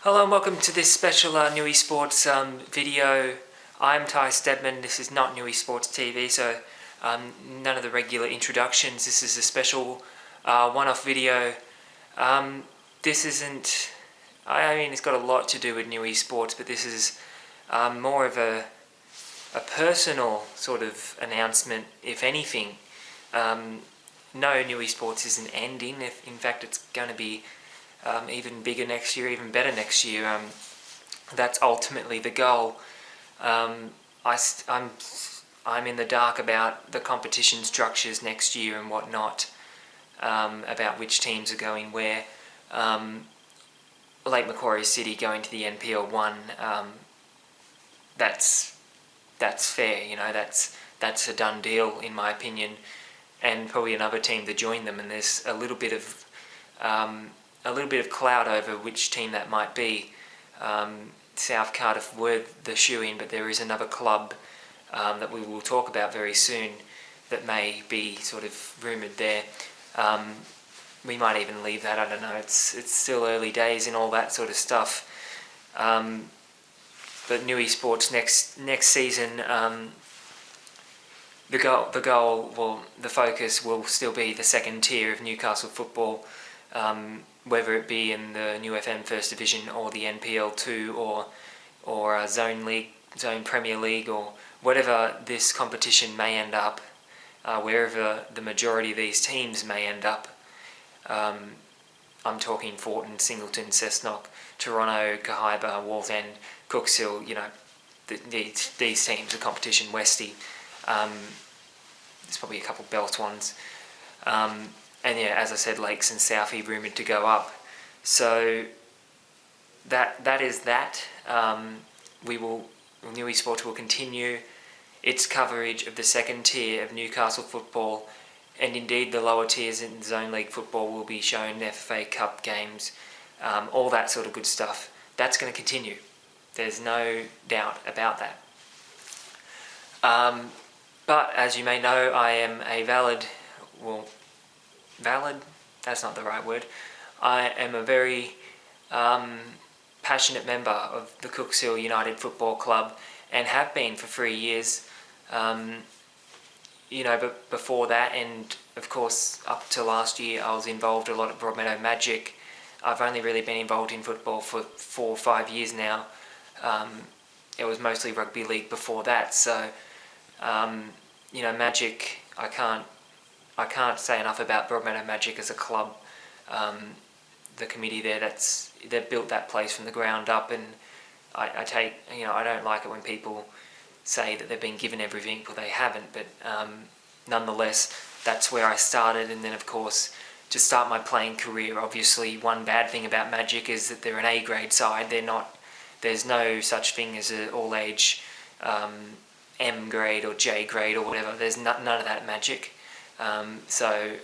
Hello and welcome to this special Newysports video. I'm Ty Stedman. This is not Newysports TV, so none of the regular introductions. This is a special one-off video. This isn't, I mean, it's got a lot to do with Newysports, but this is more of a personal sort of announcement, if anything. No, Newysports isn't ending. In fact, it's going to be even bigger next year, even better next year. That's ultimately the goal. I'm in the dark about the competition structures next year and whatnot, about which teams are going where. Lake Macquarie City going to the NPL 1, that's fair, you know, that's a done deal in my opinion, and probably another team to join them, and there's a little bit of cloud over which team that might be. South Cardiff were the shoe-in, but there is another club that we will talk about very soon that may be sort of rumoured there. We might even leave that, I don't know, it's still early days and all that sort of stuff. But Newysports next season, the focus will still be the second tier of Newcastle football, whether it be in the New FM First Division or the NPL 2 or Zone League, Zone Premier League, or whatever this competition may end up, wherever the majority of these teams may end up. I'm talking Fortin, Singleton, Cessnock, Toronto, Kahibah, Wallsend, Cookshill, you know, these teams, the competition, Westy. There's probably a couple belt ones. And yeah, as I said, Lakes and Southie rumoured to go up. So that is that. Newysports will continue its coverage of the second tier of Newcastle football, and indeed the lower tiers in Zone League football will be shown, FA Cup games, all that sort of good stuff. That's going to continue. There's no doubt about that. But as you may know, I am a valid, that's not the right word. I am a very passionate member of the Cookshill United Football Club and have been for 3 years. You know, but before that, and of course up to last year, I was involved a lot at Broadmeadow Magic. I've only really been involved in football for 4 or 5 years now. It was mostly rugby league before that, so you know, Magic, I can't say enough about Broadmeadow Magic as a club. The committee there, they've built that place from the ground up, and I don't like it when people say that they've been given everything. Well, they haven't, but nonetheless, that's where I started. And then of course, to start my playing career, obviously one bad thing about Magic is that they're an A grade side. There's no such thing as an all-age M grade or J grade or whatever. There's none of that at Magic. So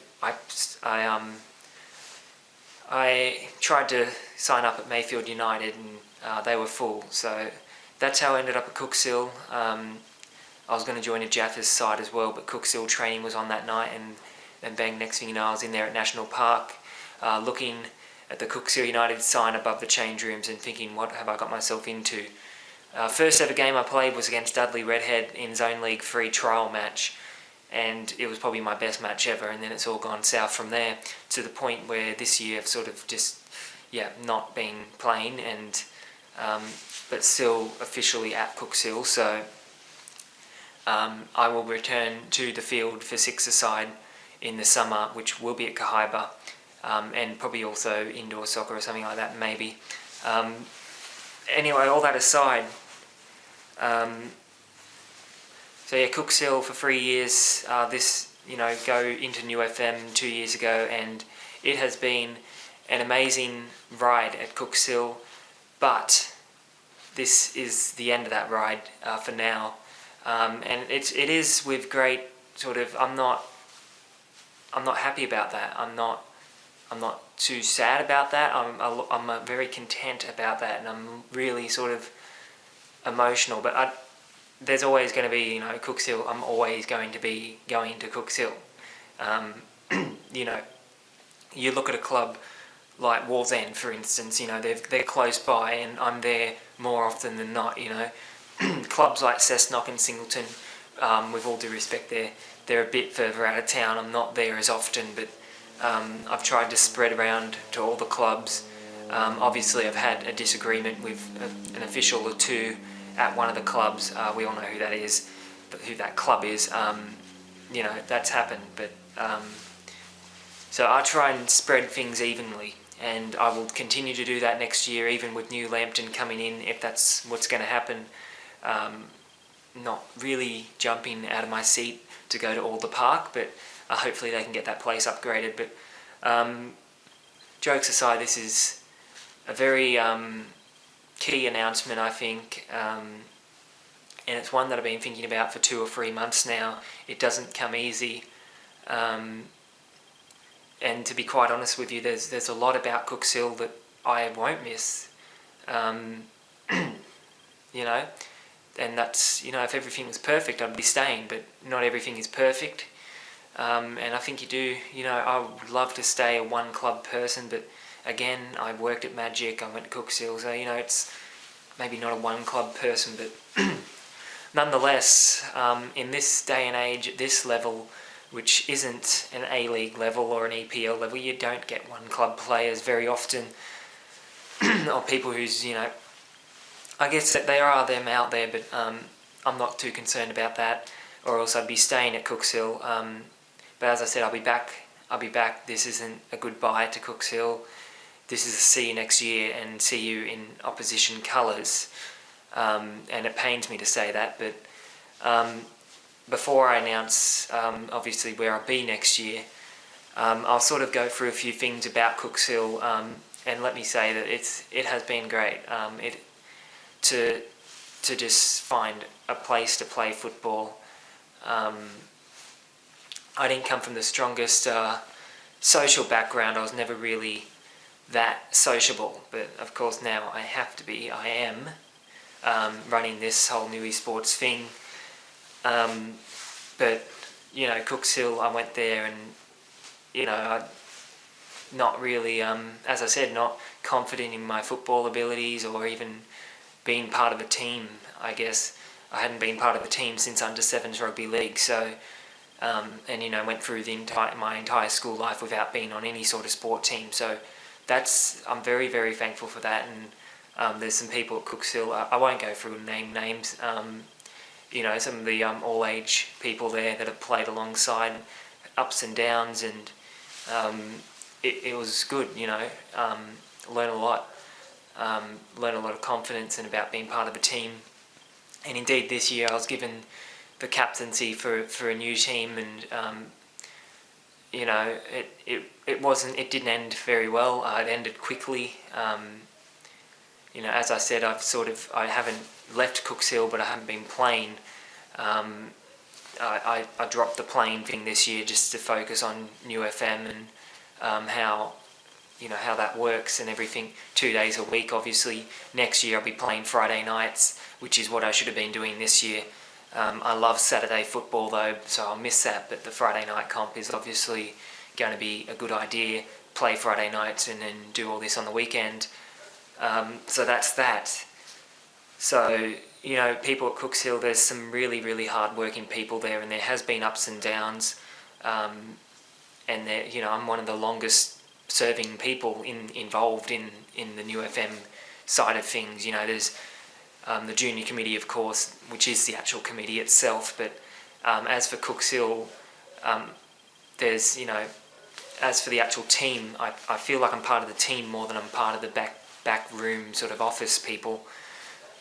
I tried to sign up at Mayfield United, and they were full. So that's how I ended up at Cookshill. I was going to join a Jaffers side as well, but Cookshill training was on that night, and bang, next thing you know, I was in there at National Park, looking at the Cookshill United sign above the change rooms and thinking, what have I got myself into? First ever game I played was against Dudley Redhead in Zone League 3 trial match, and it was probably my best match ever, and then it's all gone south from there, to the point where this year I've sort of just, not been playing, and but still officially at Cookshill. So I will return to the field for six-a-side in the summer, which will be at Kahibah, and probably also indoor soccer or something like that, maybe. Anyway, all that aside, so yeah, Cookshill for 3 years, go into New FM 2 years ago, and it has been an amazing ride at Cookshill, but this is the end of that ride for now, and it is with great sort of, I'm not happy about that. I'm not too sad about that. I'm very content about that, and I'm really sort of emotional. But there's always going to be, you know, Cookshill. I'm always going to be going to Cookshill. You know, you look at a club like Wallsend, for instance, they're close by, and I'm there more often than not. Clubs like Cessnock and Singleton, with all due respect, they're a bit further out of town. I'm not there as often, but I've tried to spread around to all the clubs. Obviously, I've had a disagreement with an official or two at one of the clubs. We all know who that is, who that club is. That's happened. But so I try and spread things evenly, and I will continue to do that next year, even with New Lambton coming in, if that's what's going to happen. Not really jumping out of my seat to go to Alder Park, but hopefully they can get that place upgraded. But jokes aside, this is a very key announcement, I think, and it's one that I've been thinking about for 2 or 3 months now. It doesn't come easy, and to be quite honest with you, there's a lot about Cooks Hill that I won't miss, and that's, if everything was perfect, I'd be staying, but not everything is perfect. And I think you do, I would love to stay a one club person, but again, I worked at Magic, I went to Cooks Hill, so, it's maybe not a one club person, but nonetheless, in this day and age, at this level, which isn't an A-League level or an EPL level, you don't get one club players very often, or people who's, I guess that there are them out there, but I'm not too concerned about that, or else I'd be staying at Cooks Hill. But as I said, I'll be back. This isn't a goodbye to Cooks Hill. This is a see you next year and see you in opposition colours. And it pains me to say that, but before I announce obviously where I'll be next year, I'll sort of go through a few things about Cooks Hill, and let me say that it has been great. To just find a place to play football. I didn't come from the strongest social background. I was never really that sociable, but of course now I have to be. I am running this whole Newysports thing. But Cooks Hill, I went there, and I not really, as I said, not confident in my football abilities or even being part of a team. I guess I hadn't been part of a team since under-7s rugby league, so went through my entire school life without being on any sort of sport team. So I'm very, very thankful for that. And there's some people at Cooks Hill, I won't go through and name names. Some of the all-age people there that have played alongside, ups and downs, and it was good. Learn a lot. Learn a lot of confidence and about being part of a team. And indeed, this year I was given the captaincy for a new team, and it didn't end very well. It ended quickly. As I said, I haven't left Cooks Hill, but I haven't been playing. I dropped the playing thing this year just to focus on New FM and how that works and everything. 2 days a week, obviously. Next year I'll be playing Friday nights, which is what I should have been doing this year. I love Saturday football though, so I'll miss that, but the Friday night comp is obviously going to be a good idea. Play Friday nights and then do all this on the weekend. So that's that. So, people at Cooks Hill, there's some really, really hard-working people there, and there has been ups and downs. And I'm one of the longest serving people involved in the New FM side of things. There's the junior committee, of course, which is the actual committee itself. But as for Cooks Hill, there's, as for the actual team, I feel like I'm part of the team more than I'm part of the back room sort of office people.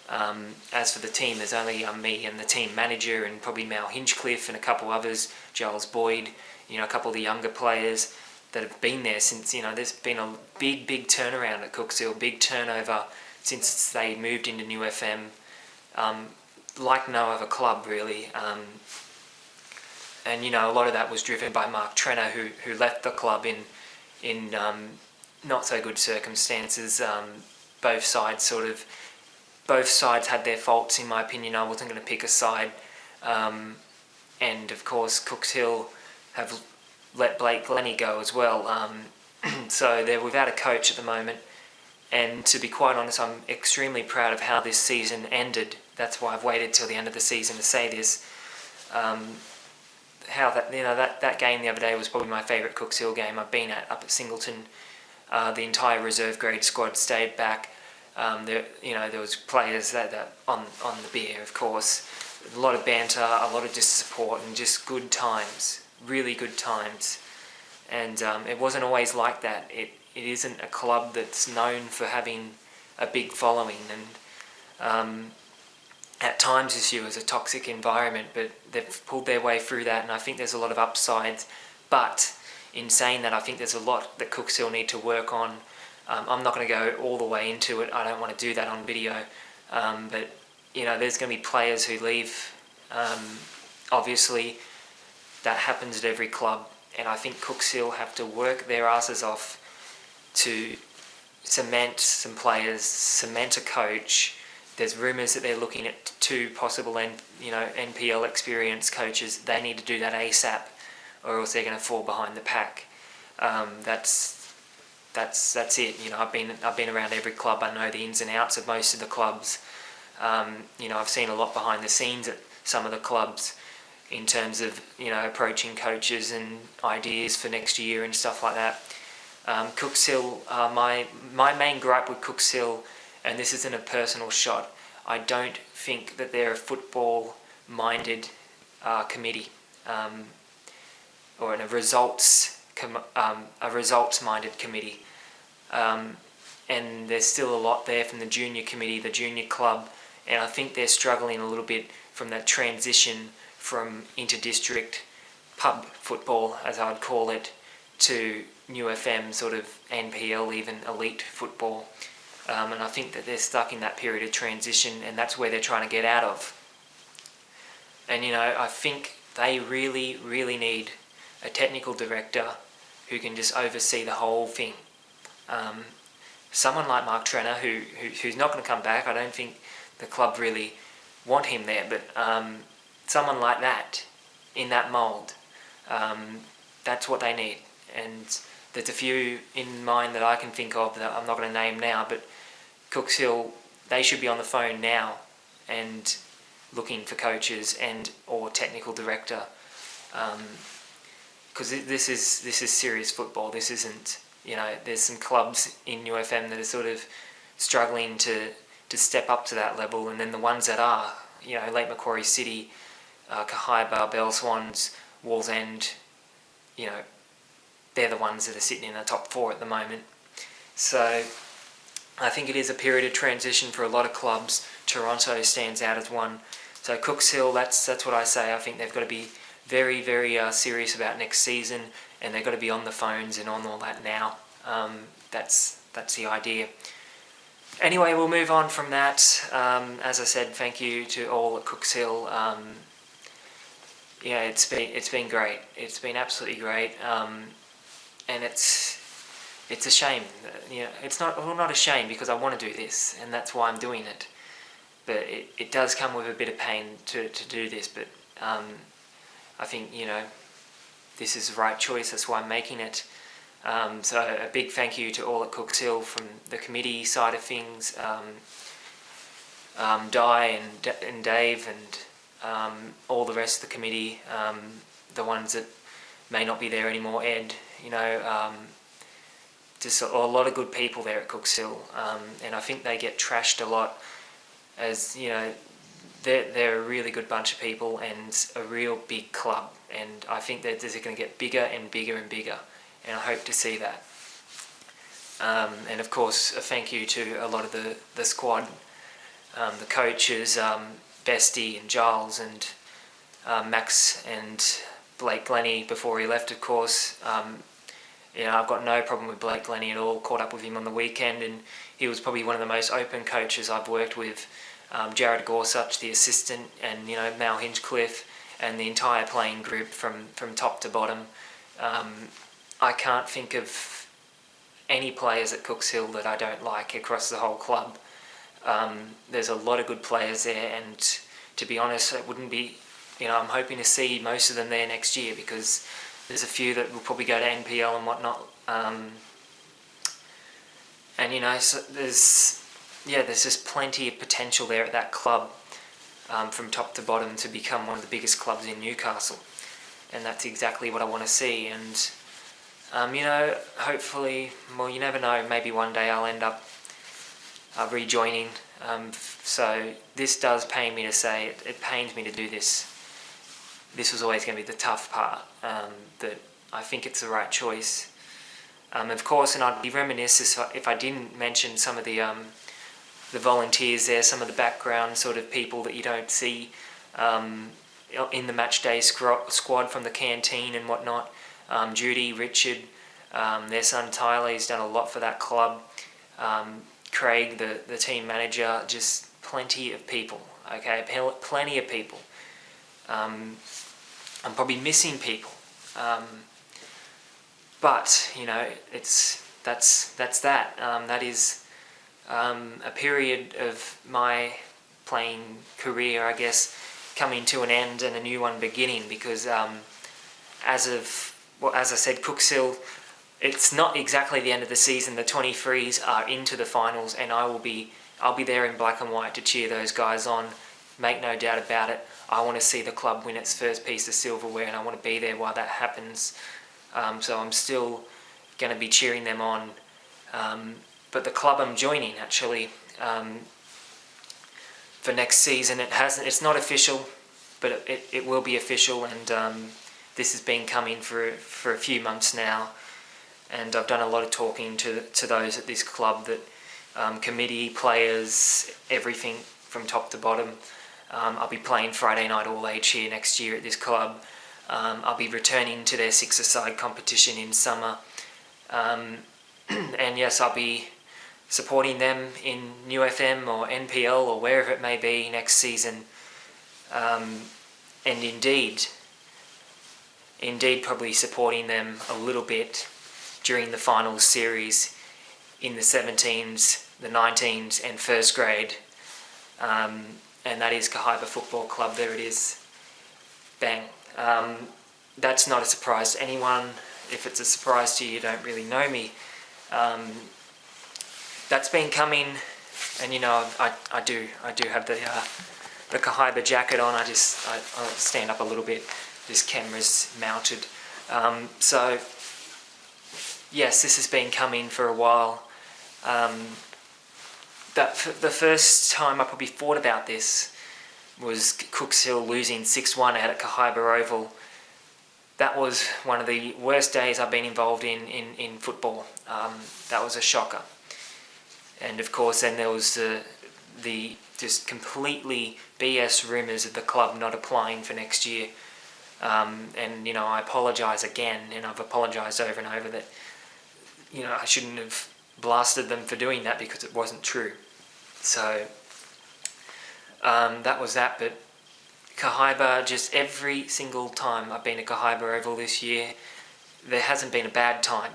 As for the team, there's only me and the team manager and probably Mal Hinchcliffe and a couple others, Giles Boyd, a couple of the younger players that have been there since, there's been a big turnaround at Cooks Hill, big turnover since they moved into New FM, like no other club really. And a lot of that was driven by Mark Trenner, who left the club in not so good circumstances. Both sides had their faults, in my opinion. I wasn't going to pick a side. And of course, Cooks Hill have let Blake Glennie go as well. So they're without a coach at the moment. And to be quite honest, I'm extremely proud of how this season ended. That's why I've waited till the end of the season to say this. How that game the other day was probably my favourite Cooks Hill game I've been at up at Singleton. The entire reserve grade squad stayed back. There was players that on the beer, of course. A lot of banter, a lot of support, and just good times, really good times. And it wasn't always like that. It isn't a club that's known for having a big following, and at times this year was a toxic environment, but they've pulled their way through that, and I think there's a lot of upsides. But in saying that, I think there's a lot that Cooks Hill need to work on. I'm not going to go all the way into it. I don't want to do that on video. But there's going to be players who leave. Obviously, that happens at every club, and I think Cooks Hill have to work their asses off to cement some players, cement a coach. There's rumours that they're looking at 2 possible NPL experienced coaches. They need to do that ASAP, or else they're going to fall behind the pack. That's it. I've been around every club. I know the ins and outs of most of the clubs. I've seen a lot behind the scenes at some of the clubs in terms of approaching coaches and ideas for next year and stuff like that. Cooks Hill, my main gripe with Cooks Hill, and this isn't a personal shot, I don't think that they're a football-minded committee, or a results-minded committee. And there's still a lot there from the junior committee, the junior club, and I think they're struggling a little bit from that transition from inter-district pub football, as I would call it, to New FM, sort of NPL, even elite football. And I think that they're stuck in that period of transition, and that's where they're trying to get out of. And I think they really, really need a technical director who can just oversee the whole thing. Someone like Mark Trenner, who's not going to come back. I don't think the club really want him there, but someone like that, in that mould, that's what they need. And there's a few in mind that I can think of that I'm not going to name now, but Cooks Hill, they should be on the phone now and looking for coaches and or technical director, because this is serious football. This isn't, there's some clubs in UFM that are sort of struggling to step up to that level, and then the ones that are, Lake Macquarie City, Kahibah, Bell Swans, Walls End, they're the ones that are sitting in the top 4 at the moment. So I think it is a period of transition for a lot of clubs. Toronto stands out as one. So Cooks Hill, that's what I say. I think they've got to be very, very serious about next season, and they've got to be on the phones and on all that now. That's the idea. Anyway, we'll move on from that. As I said, thank you to all at Cooks Hill. It's been great. It's been absolutely great. And it's a shame. It's not a shame, because I want to do this, and that's why I'm doing it. But it does come with a bit of pain to do this. But I think this is the right choice. That's why I'm making it. So a big thank you to all at Cooks Hill from the committee side of things. Di and Dave and all the rest of the committee. The ones that may not be there anymore. Ed. Just a lot of good people there at Cooks Hill, and I think they get trashed a lot, as they're a really good bunch of people and a real big club, and I think that they're going to get bigger and bigger and bigger, and I hope to see that. And of course, a thank you to a lot of the squad, the coaches, Bestie and Giles and Max and Blake Glennie before he left, of course. I've got no problem with Blake Glennie at all. Caught up with him on the weekend, and he was probably one of the most open coaches I've worked with. Jared Gorsuch, the assistant, and Mal Hinchcliffe, and the entire playing group from top to bottom. I can't think of any players at Cooks Hill that I don't like across the whole club. There's a lot of good players there, and to be honest, it wouldn't be. I'm hoping to see most of them there next year, because there's a few that will probably go to NPL and whatnot. And so there's just plenty of potential there at that club, from top to bottom, to become one of the biggest clubs in Newcastle, and that's exactly what I want to see. And hopefully, well, you never know, maybe one day I'll end up rejoining. So this does pain me to say, it pains me to do this. This was always going to be the tough part, that I think it's the right choice. Of course, and I'd be remiss if I didn't mention some of the volunteers there, some of the background sort of people that you don't see in the match day squad from the canteen and whatnot. Judy, Richard, their son Tyler, he's done a lot for that club. Craig, the team manager, just plenty of people, okay, plenty of people. I'm probably missing people. But that's that. That is a period of my playing career, I guess, coming to an end and a new one beginning. Because as I said, Cookshill, it's not exactly the end of the season. The 23s are into the finals, and I'll be there in black and white to cheer those guys on. Make no doubt about it. I want to see the club win its first piece of silverware, and I want to be there while that happens. So I'm still going to be cheering them on. But the club I'm joining, actually, for next season, it's not official, but it will be official. And this has been coming for a few months now. And I've done a lot of talking to those at this club, that committee, players, everything from top to bottom. I'll be playing Friday night all age here next year at this club. I'll be returning to their six-a-side competition in summer. And yes, I'll be supporting them in New FM or NPL or wherever it may be next season. And indeed probably supporting them a little bit during the finals series in the 17s, the 19s and first grade. And that is Kahibah Football Club. There it is. Bang. That's not a surprise to anyone. If it's a surprise to you, you don't really know me. That's been coming, and I do have the Kahibah jacket on. I'll stand up a little bit. This camera's mounted. So yes, this has been coming for a while. The first time I probably thought about this was Cookshill losing 6-1 out at Kahibah Oval. That was one of the worst days I've been involved in football. That was a shocker. And of course then there was the just completely BS rumours of the club not applying for next year. And I apologise again, and I've apologised over and over that I shouldn't have blasted them for doing that, because it wasn't true. So that was that. But Kahibah, just every single time I've been to Kahibah Oval this year, there hasn't been a bad time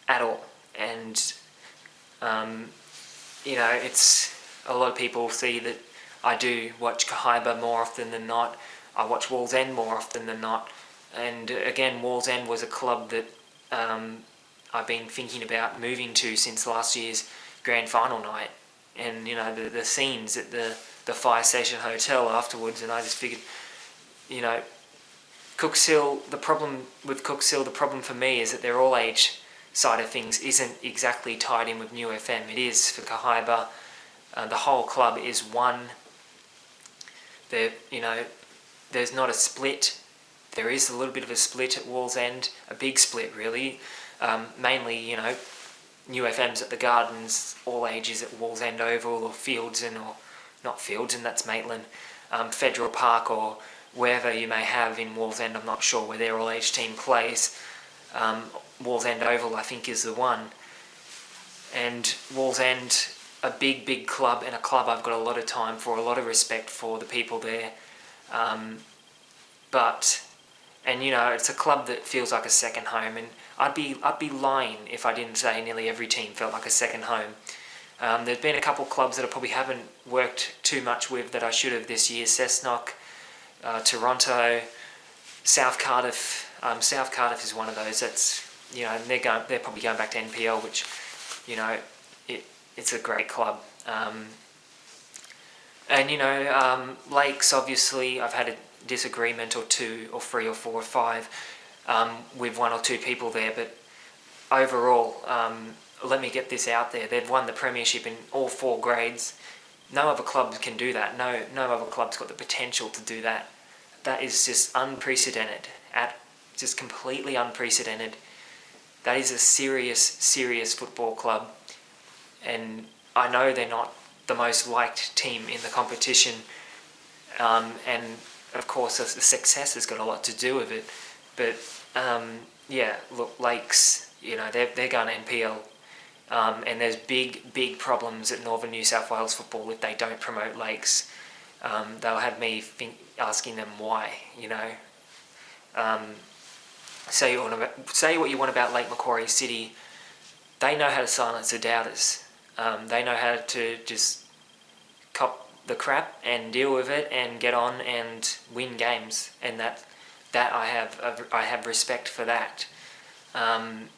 at all. And it's a lot of people see that I do watch Kahibah more often than not. I watch Wallsend more often than not. And again, Wallsend was a club that I've been thinking about moving to since last year's grand final night. And the scenes at the Fire Station Hotel afterwards, and I just figured, Cookshill, the problem with Cookshill, the problem for me is that their all-age side of things isn't exactly tied in with New FM. It is for Kahibah. The whole club is one. There's not a split. There is a little bit of a split at Wallsend, a big split really. Mainly, New FM's at the Gardens, all ages at Wallsend Oval or Fieldson, or not Fieldson, that's Maitland, Federal Park, or wherever you may have in Wallsend. I'm not sure where their all age team plays. Wallsend Oval, I think, is the one. And Wallsend, a big club, and a club I've got a lot of time for, a lot of respect for the people there. It's a club that feels like a second home, and I'd be lying if I didn't say nearly every team felt like a second home. There's been a couple clubs that I probably haven't worked too much with that I should have this year. Cessnock, Toronto, South Cardiff. South Cardiff is one of those that's they're probably going back to NPL, which, it's a great club. Lakes, obviously, I've had a disagreement or two or three or four or five with one or two people there, but overall, let me get this out there. They've won the premiership in all 4 grades. No other club can do that. No other club's got the potential to do that. That is just unprecedented. Just completely unprecedented. That is a serious football club. And I know they're not the most liked team in the competition. And of course, the success has got a lot to do with it. But look, Lakes, they're going to NPL. And there's big problems at Northern New South Wales football if they don't promote Lakes. They'll have me asking them why, Say what you want about Lake Macquarie City. They know how to silence the doubters. They know how to just cop the crap and deal with it and get on and win games. And that I have respect for that. And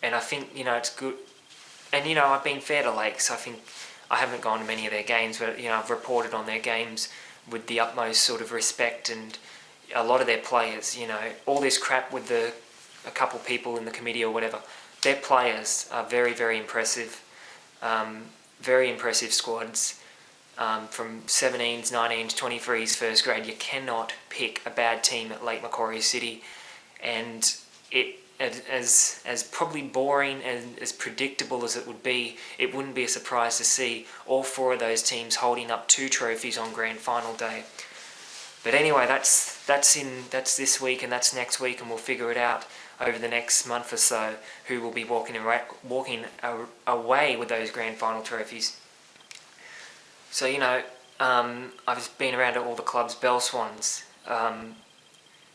I think it's good. And I've been fair to Lakes. I think I haven't gone to many of their games, but I've reported on their games with the utmost sort of respect, and a lot of their players, all this crap with a couple people in the committee or whatever, their players are very, very impressive. Very impressive squads. From 17s, 19s, 23s, first grade, you cannot pick a bad team at Lake Macquarie City. And it, as probably boring and as predictable as it would be, it wouldn't be a surprise to see all 4 of those teams holding up 2 trophies on grand final day. But anyway, that's this week and that's next week, and we'll figure it out over the next month or so who will be walking away with those grand final trophies. So I've been around at all the clubs. Bell Swans.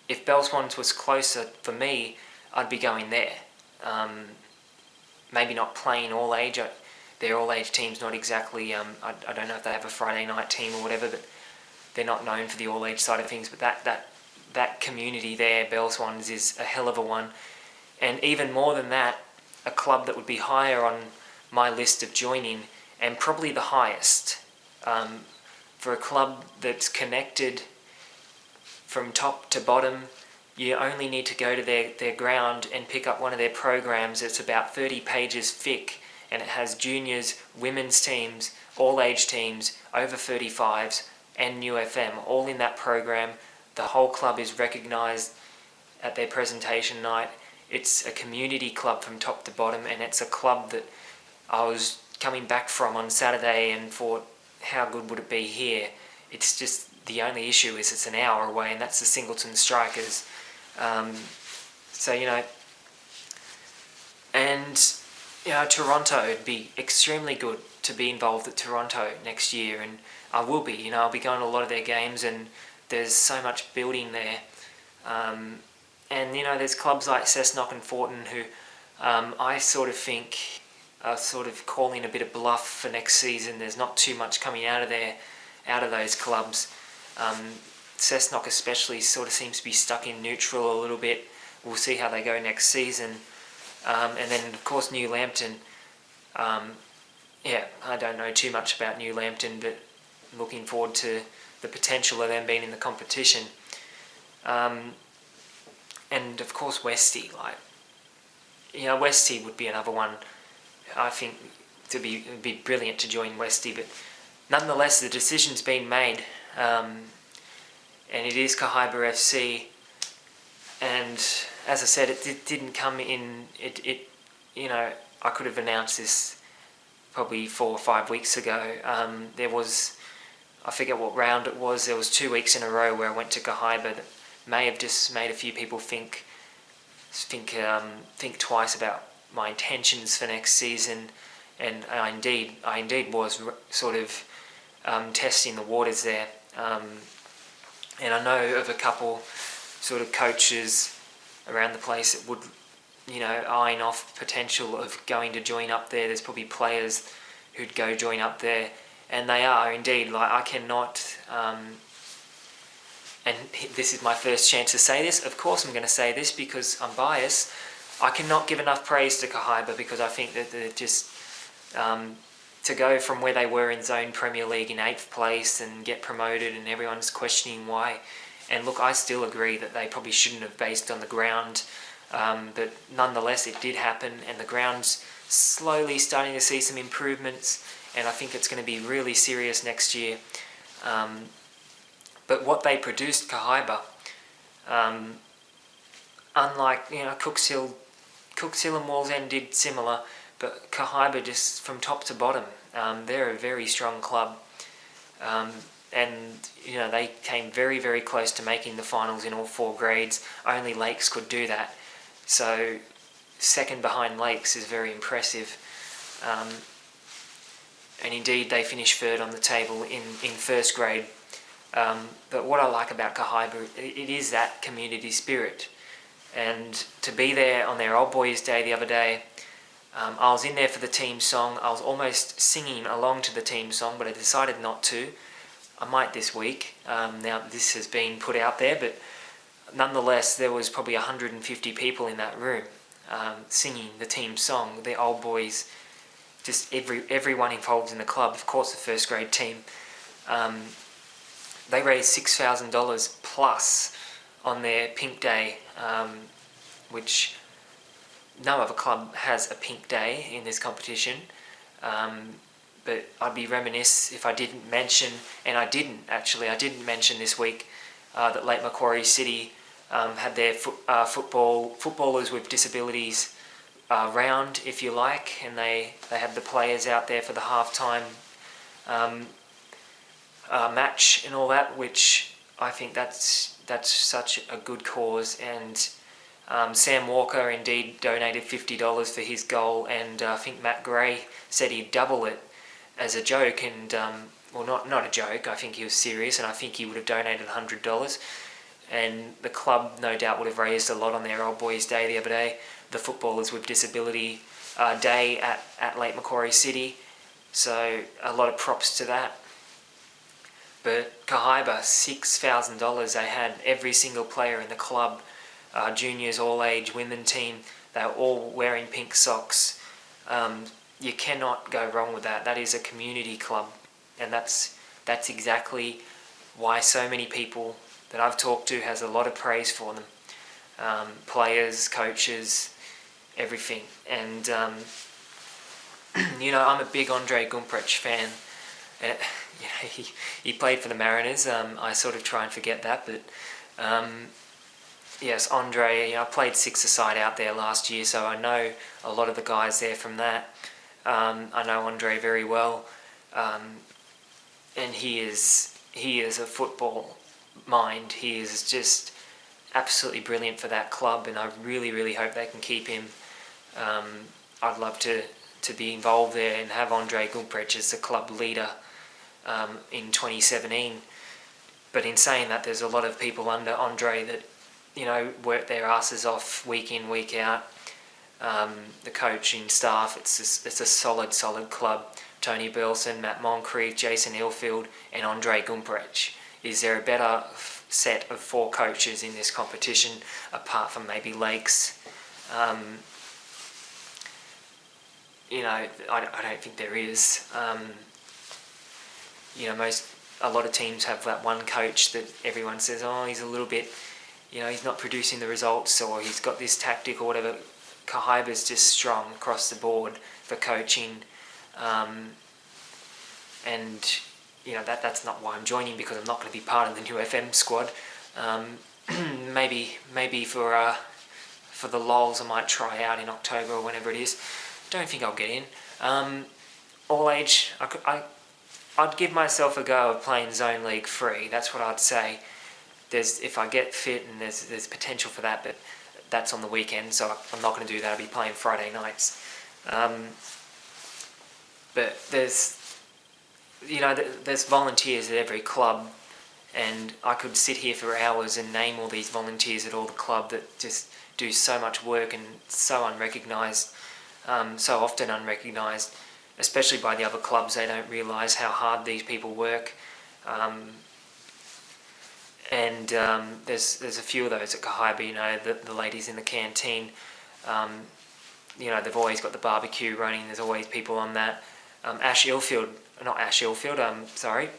If Bell Swans was closer for me, I'd be going there. Maybe not playing all age. Their all age team's not exactly. I don't know if they have a Friday night team or whatever, but they're not known for the all age side of things. But that community there, Bell Swans, is a hell of a one. And even more than that, a club that would be higher on my list of joining, and probably the highest, for a club that's connected from top to bottom. You only need to go to their ground and pick up one of their programs. It's about 30 pages thick, and it has juniors, women's teams, all age teams, over 35s, and New FM, all in that program. The whole club is recognised at their presentation night. It's a community club from top to bottom, and it's a club that I was coming back from on Saturday and thought, how good would it be here? It's just, the only issue is it's an hour away, and that's the Singleton Strikers. Toronto, it'd be extremely good to be involved at Toronto next year, and I will be. I'll be going to a lot of their games, and there's so much building there. There's clubs like Cessnock and Fortin who I sort of think are sort of calling a bit of bluff for next season. There's not too much coming out of those clubs. Cessnock especially sort of seems to be stuck in neutral a little bit. We'll see how they go next season. And then, of course, New Lambton. I don't know too much about New Lambton, but looking forward to the potential of them being in the competition. And, of course, Westie. Westie would be another one. I think it'd be brilliant to join Westie, but nonetheless, the decision's been made. And it is Kahibah FC, and as I said, it didn't come in. I could have announced this probably 4 or 5 weeks ago. There was, I forget what round it was. There was 2 weeks in a row where I went to Kahibah that may have just made a few people think twice about my intentions for next season, and I indeed was sort of testing the waters there. And I know of a couple sort of coaches around the place that would, eyeing off potential of going to join up there. There's probably players who'd go join up there, and they are indeed. I cannot, and this is my first chance to say this. Of course I'm going to say this because I'm biased. I cannot give enough praise to Kahibah, because I think that they're just to go from where they were in Zone Premier League in 8th place and get promoted, and everyone's questioning why. And look, I still agree that they probably shouldn't have, based on the ground, but nonetheless it did happen, and the ground's slowly starting to see some improvements, and I think it's going to be really serious next year. But what they produced, Kahibah, unlike Cooks Hill and Wallsend did similar, but Kahibah, just from top to bottom, they're a very strong club, and they came very, very close to making the finals in all 4 grades. Only Lakes could do that, so second behind Lakes is very impressive. And indeed they finished 3rd on the table in 1st grade. But what I like about Kahibah, it is that community spirit. And to be there on their Old Boys Day the other day, I was in there for the team song. I was almost singing along to the team song, but I decided not to. I might this week. Now this has been put out there, but nonetheless there was probably 150 people in that room singing the team song. The Old Boys, just everyone involved in the club, of course the 1st grade team. They raised $6,000 plus on their Pink Day, which no other club has a Pink Day in this competition. But I'd be remiss if I didn't mention, and I didn't mention this week, that Lake Macquarie City had their footballers with disabilities round, if you like, and they had the players out there for the halftime match and all that, which I think that's such a good cause. And Sam Walker indeed donated $50 for his goal, and I think Matt Gray said he'd double it as a joke, and well, not a joke, I think he was serious, and I think he would have donated $100. And the club no doubt would have raised a lot on their Old Boys Day the other day, the Footballers with Disability Day at Lake Macquarie City. So a lot of props to that. But Kahibah, $6,000 they had, every single player in the club, juniors, all age, women team, they were all wearing pink socks. You cannot go wrong with that. That is a community club, and that's exactly why so many people that I've talked to has a lot of praise for them. Players, coaches, everything. And I'm a big Andre Gumprich fan. He played for the Mariners. I sort of try and forget that, but yes, Andre. I played 6-a-side out there last year, so I know a lot of the guys there from that. I know Andre very well, and he is a football mind. He is just absolutely brilliant for that club, and I really, really hope they can keep him. I'd love to be involved there and have Andre Gumprich as the club leader in 2017. But in saying that, there's a lot of people under Andre that work their asses off week in, week out. The coaching staff, it's a solid club. Tony Burleson, Matt Moncrief, Jason Ilfield and Andre Gumprich. Is there a better set of 4 coaches in this competition apart from maybe Lakes? I don't think there is. A lot of teams have that one coach that everyone says, oh, he's a little bit, he's not producing the results, or he's got this tactic or whatever. Kahibah's just strong across the board for coaching, and that's not why I'm joining, because I'm not going to be part of the new FM squad. Maybe for the lols I might try out in October or whenever it is. Don't think I'll get in. All age, I'd give myself a go of playing Zone League free. That's what I'd say. If I get fit, and there's potential for that, but that's on the weekend, so I'm not going to do that. I'll be playing Friday nights. But there's volunteers at every club, and I could sit here for hours and name all these volunteers at all the club that just do so much work and so unrecognised, so often unrecognised, especially by the other clubs. They don't realise how hard these people work. And there's a few of those at Kahibah, the ladies in the canteen. You know, they've always got the barbecue running. There's always people on that. Sorry.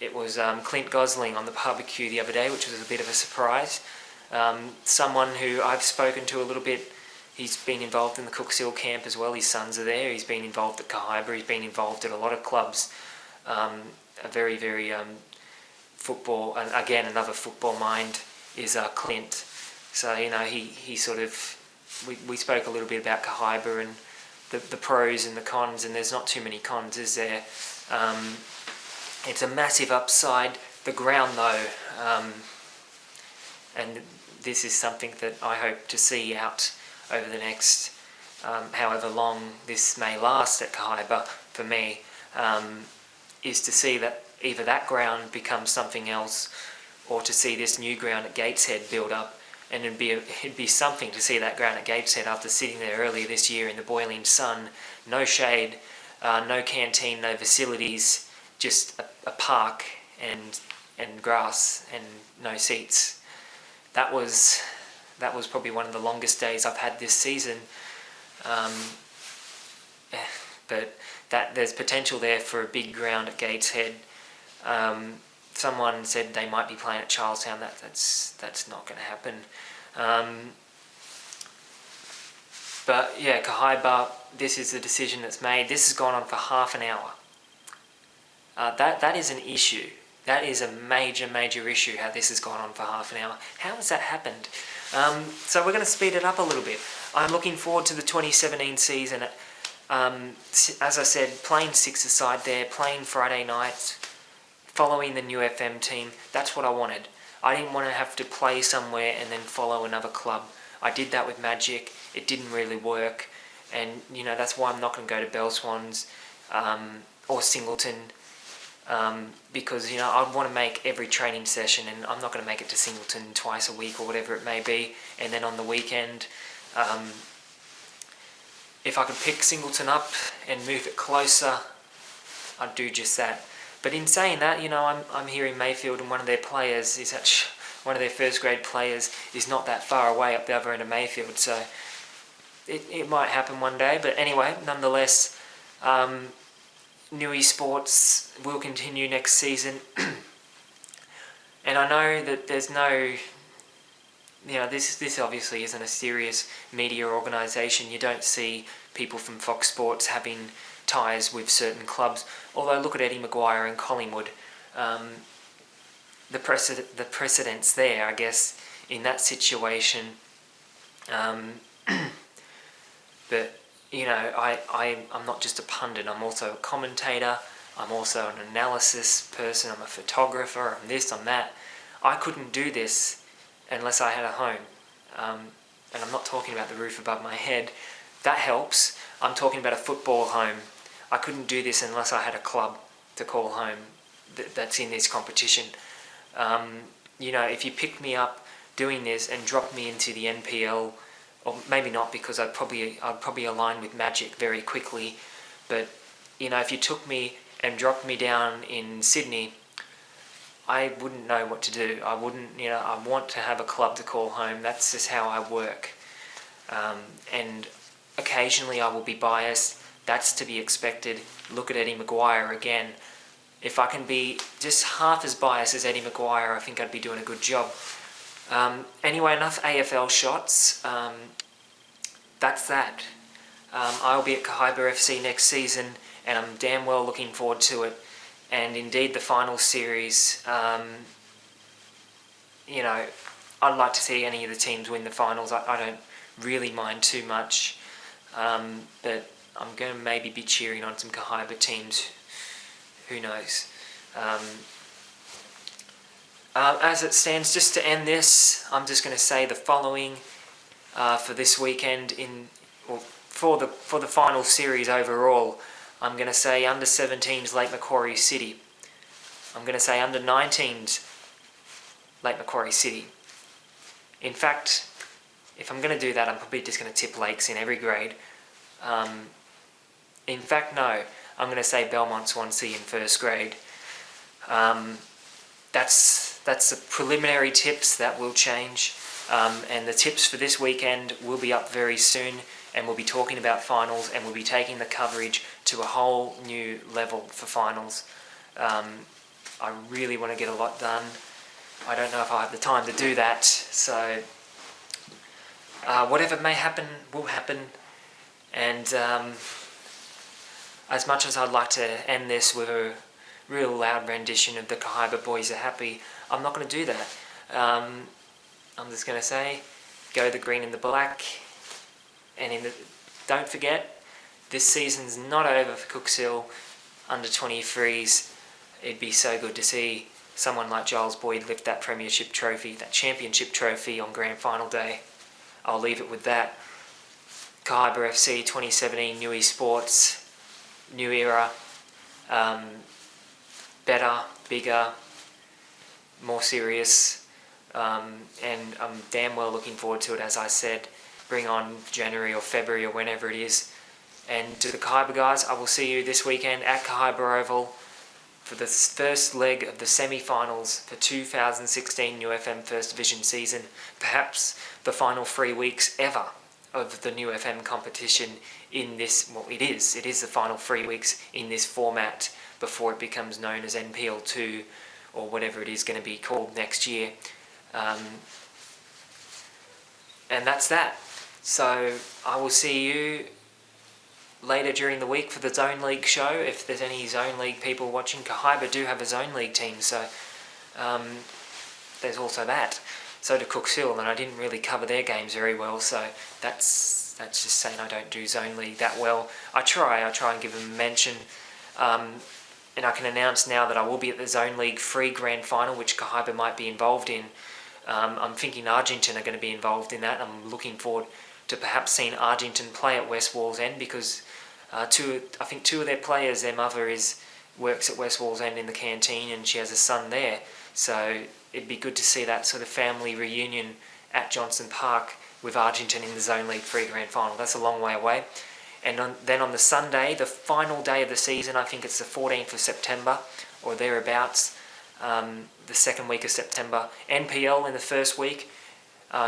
It was Clint Gosling on the barbecue the other day, which was a bit of a surprise. Someone who I've spoken to a little bit, he's been involved in the Cookshill camp as well. His sons are there. He's been involved at Kahibah. He's been involved at a lot of clubs. A very, very football, and again, another football mind is Clint. So, you know, he sort of, we spoke a little bit about Kahibah and the pros and the cons, and there's not too many cons, is there? It's a massive upside. The ground, though, and this is something that I hope to see out over the next, however long this may last at Kahibah for me, is to see that either that ground becomes something else, or to see this new ground at Gateshead build up. And it'd be something to see that ground at Gateshead after sitting there earlier this year in the boiling sun, no shade, no canteen, no facilities, just a park and grass and no seats. That was probably one of the longest days I've had this season. But there's potential there for a big ground at Gateshead. Someone said they might be playing at Charlestown. That's not going to happen. But yeah, Kahibah, this is the decision that's made. This has gone on for half an hour. That is an issue. That is a major issue, how this has gone on for half an hour. How has that happened? So we're going to speed it up a little bit. I'm looking forward to the 2017 season. As I said, playing six-a-side there, playing Friday nights, following the new FM team. That's what I wanted. I didn't want to have to play somewhere and then follow another club. I did that with Magic. It didn't really work. And, you know, that's why I'm not going to go to Bell Swans or Singleton. Because, you know, I want to make every training session, and I'm not going to make it to Singleton twice a week or whatever it may be. And then on the weekend, if I could pick Singleton up and move it closer, I'd do just that. But in saying that, you know, I'm here in Mayfield, and one of their players is actually, one of their first grade players is not that far away up the other end of Mayfield, so it might happen one day. But anyway, nonetheless, Newysports will continue next season. And I know that there's no, you know, this obviously isn't a serious media organisation. You don't see people from Fox Sports having ties with certain clubs. Although look at Eddie Maguire and Collingwood. The precedence there, I guess, in that situation. But, you know, I'm not just a pundit. I'm also a commentator. I'm also an analysis person. I'm a photographer. I'm this, I'm that. I couldn't do this unless I had a home. And I'm not talking about the roof above my head. That helps. I'm talking about a football home. I couldn't do this unless I had a club to call home that's in this competition. You know, if you picked me up doing this and dropped me into the NPL, or maybe not, because I'd probably align with Magic very quickly, but, you know, if you took me and dropped me down in Sydney, I wouldn't know what to do. I wouldn't, you know, I want to have a club to call home. That's just how I work. And occasionally I will be biased. That's to be expected. Look at Eddie Maguire again. If I can be just half as biased as Eddie Maguire, I think I'd be doing a good job. Anyway, enough AFL shots. That's that. I'll be at Kahibah FC next season, and I'm damn well looking forward to it. And indeed, the final series, you know, I'd like to see any of the teams win the finals. I don't really mind too much, but I'm going to maybe be cheering on some Kahibah teams. Who knows? As it stands, just to end this, I'm just going to say the following for this weekend for the final series overall. I'm going to say under 17s Lake Macquarie City. I'm going to say under 19s Lake Macquarie City. In fact, if I'm going to do that, I'm probably just going to tip Lakes in every grade. In fact, no. I'm going to say Belmont Swansea in first grade. That's the preliminary tips. That will change. And the tips for this weekend will be up very soon, and we'll be talking about finals, and we'll be taking the coverage to a whole new level for finals. I really want to get a lot done. I don't know if I'll have the time to do that, so whatever may happen will happen. And as much as I'd like to end this with a real loud rendition of the Kahibah Boys Are Happy, I'm not going to do that. I'm just going to say, go the green and the black. And don't forget, this season's not over for Cooks Hill under 23s. It'd be so good to see someone like Giles Boyd lift that premiership trophy, that championship trophy on grand final day. I'll leave it with that. Kahibah FC 2017, Newysports, new era, better, bigger, more serious, and I'm damn well looking forward to it. As I said, bring on January or February or whenever it is. And to the Kahibah guys, I will see you this weekend at Kahibah Oval for the first leg of the semi-finals for 2016 New FM First Division season, perhaps the final 3 weeks ever of the New FM competition in this, well, it is the final 3 weeks in this format before it becomes known as NPL2 or whatever it is going to be called next year. And that's that. So I will see you later during the week for the Zone League show. If there's any Zone League people watching, Kahibah do have a Zone League team, so there's also that. So do Cooks Hill, and I didn't really cover their games very well, so that's just saying I don't do Zone League that well. I try and give them a mention, and I can announce now that I will be at the Zone League free grand final, which Kahibah might be involved in. I'm thinking Argentine are going to be involved in that. I'm looking forward to perhaps seeing Argentine play at West Wallsend, because I think two of their players, their mother works at West Wallsend in the canteen, and she has a son there. So it'd be good to see that sort of family reunion at Johnson Park with Argentine in the Zone League free grand final. That's a long way away. And then on the Sunday, the final day of the season, I think it's the 14th of September or thereabouts, the second week of September, NPL in the first week,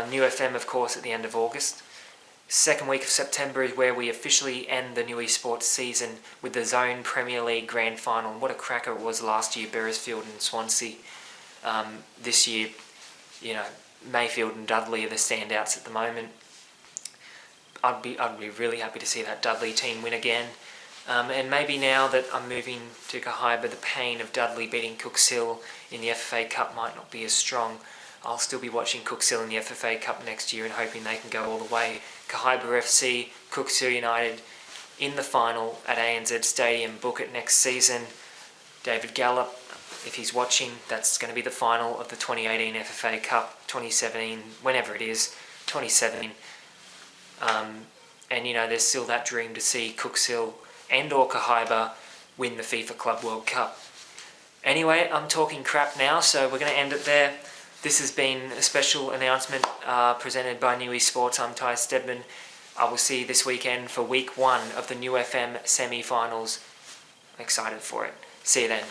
New FM of course at the end of August. Second week of September is where we officially end the Newysports season with the Zone Premier League Grand Final. And what a cracker it was last year, Beresfield and Swansea. This year, you know, Mayfield and Dudley are the standouts at the moment. I'd be really happy to see that Dudley team win again. And maybe now that I'm moving to Kahibah, the pain of Dudley beating Cooks Hill in the FFA Cup might not be as strong. I'll still be watching Cooks Hill in the FFA Cup next year and hoping they can go all the way. Kahibah FC, Cooks Hill United in the final at ANZ Stadium. Book it next season. David Gallup, if he's watching, that's going to be the final of the 2018 FFA Cup, 2017, whenever it is, 2017. And you know, there's still that dream to see Cooks Hill and or Kahibah win the FIFA Club World Cup. Anyway, I'm talking crap now, so we're going to end it there. This has been a special announcement presented by Newysports. I'm Ty Stedman. I will see you this weekend for week 1 of the New FM semi-finals. I'm excited for it. See you then.